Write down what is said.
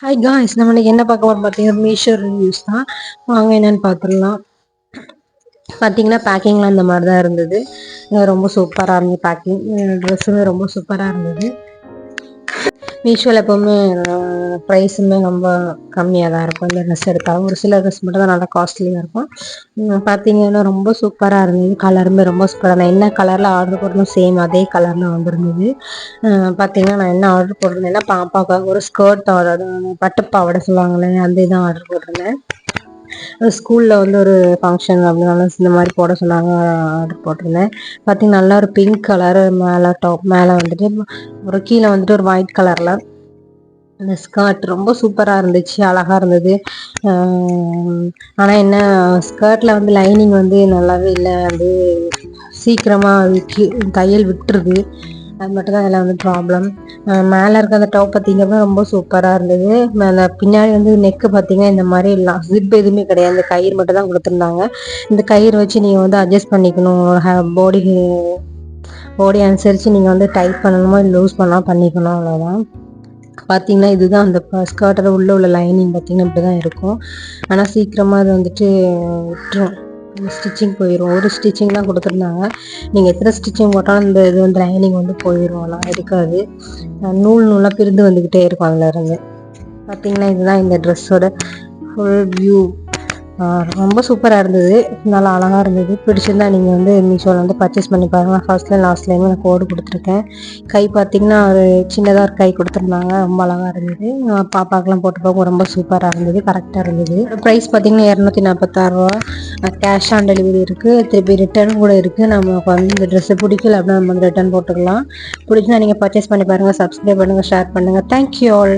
Hi guys, நம்ம இன்னைக்கு என்ன பார்க்க போறோம் பார்த்தீங்கன்னா மீஷோ ரிவ்யூஸ் தான். வாங்க என்னன்னு பார்த்துடலாம். பார்த்தீங்கன்னா பேக்கிங்லாம் இந்த மாதிரி தான் இருந்தது. ரொம்ப சூப்பராக இருந்தது. பேக்கிங் ட்ரெஸ்ஸுமே ரொம்ப சூப்பராக இருந்தது. மீஷோவில் எப்போவுமே ப்ரைஸுமே ரொம்ப கம்மியாக தான் இருக்கும். இந்த ட்ரெஸ் எடுத்தாலும் ஒரு சில ட்ரெஸ் மட்டும் தான் நல்லா காஸ்ட்லியாக இருக்கும். பார்த்தீங்கன்னா ரொம்ப சூப்பராக இருந்தது. கலருமே ரொம்ப சூப்பராக இருந்தது. என்ன கலரில் ஆர்டர் போடணும் சேம் அதே கலரில் வந்துருந்தது. பார்த்தீங்கன்னா நான் என்ன ஆர்டர் போட்டிருந்தேன்னா பாப்பாவுக்காக ஒரு ஸ்கர்ட் ஆர்டர், பட்டுப்பாவாடை சொல்லுவாங்களே அந்த இதான் ஆர்டர் போட்டிருந்தேன். ஸ்கூலில் வந்து ஒரு ஃபங்க்ஷன் அப்படினால இந்த மாதிரி போட சொன்னாங்க, ஆர்டர் போட்டிருந்தேன். பார்த்தீங்கன்னா நல்லா ஒரு பிங்க் கலரு மேலே டாப் மேலே வந்துட்டு ஒரு கீழே வந்துட்டு ஒரு ஒயிட் கலரில் அந்த ஸ்கர்ட் ரொம்ப சூப்பராக இருந்துச்சு, அழகாக இருந்தது. ஆனால் என்ன ஸ்கர்ட்டில் வந்து லைனிங் வந்து நல்லாவே இல்லை, அது சீக்கிரமாக தையல் விட்டுருது. அது மட்டும் தான் அதில் வந்து ப்ராப்ளம். மேலே இருக்க அந்த டாப் பார்த்தீங்கன்னா ரொம்ப சூப்பராக இருந்தது. அந்த பின்னாடி வந்து நெக்கு பார்த்தீங்கன்னா இந்த மாதிரி ஜிப் எதுவுமே கிடையாது, அந்த கயிறு மட்டும் தான் கொடுத்துருந்தாங்க. இந்த கயிறு வச்சு நீங்கள் வந்து அட்ஜஸ்ட் பண்ணிக்கணும், பாடி அனுசரித்து நீங்கள் வந்து டைட் பண்ணணுமோ இல்லை லூஸ் பண்ணலாம் பண்ணிக்கணும், அவ்வளோதான். பார்த்தீங்கன்னா இதுதான் அந்த ஸ்கர்ட்டோட உள்ள லைனிங் பார்த்தீங்கன்னா இப்படி தான் இருக்கும். ஆனால் சீக்கிரமாக அது வந்துட்டு விட்டுரும், ஸ்டிச்சிங் போயிடும். ஒரு ஸ்டிச்சிங் தான் கொடுத்துருந்தாங்க. நீங்கள் எத்தனை ஸ்டிச்சிங் போட்டாலும் இந்த இது வந்து லைனிங் வந்து போயிடும், ஆனால் இருக்காது. நூலாக பிரிந்து வந்துக்கிட்டே இருக்கும் அதில் இருந்து. பார்த்தீங்கன்னா இதுதான் இந்த ட்ரெஸ்ஸோட ஃபுல் வியூ. ரொம்ப சூப்பராக இருந்தது, நல்லா அழகாக இருந்தது. பிடிச்சிருந்தா நீங்கள் வந்து மீஷோவில் வந்து பர்ச்சேஸ் பண்ணி பாருங்கள். ஃபர்ஸ்ட்லேயும் லாஸ்ட்லேயுமே நான் கோடு கொடுத்துருக்கேன். கை பார்த்தீங்கன்னா ஒரு சின்னதாக ஒரு கை கொடுத்துருந்தாங்க, ரொம்ப அழகாக இருந்தது. பாப்பாக்கெலாம் போட்டு பார்க்க ரொம்ப சூப்பராக இருந்தது, கரெக்டாக இருந்தது. ப்ரைஸ் பார்த்தீங்கன்னா 246 ரூபா. கேஷ் ஆன் டெலிவரி இருக்குது, திருப்பி ரிட்டர்ன் கூட இருக்குது. நமக்கு வந்து இந்த ட்ரெஸ்ஸு பிடிக்கல அப்படின்னா நம்ம வந்து ரிட்டர்ன் போட்டுக்கலாம். பிடிச்சிருந்தா நீங்கள் பர்ச்சேஸ் பண்ணி பாருங்கள். சப்ஸ்கிரைப் பண்ணுங்கள், ஷேர் பண்ணுங்கள். Thank you all.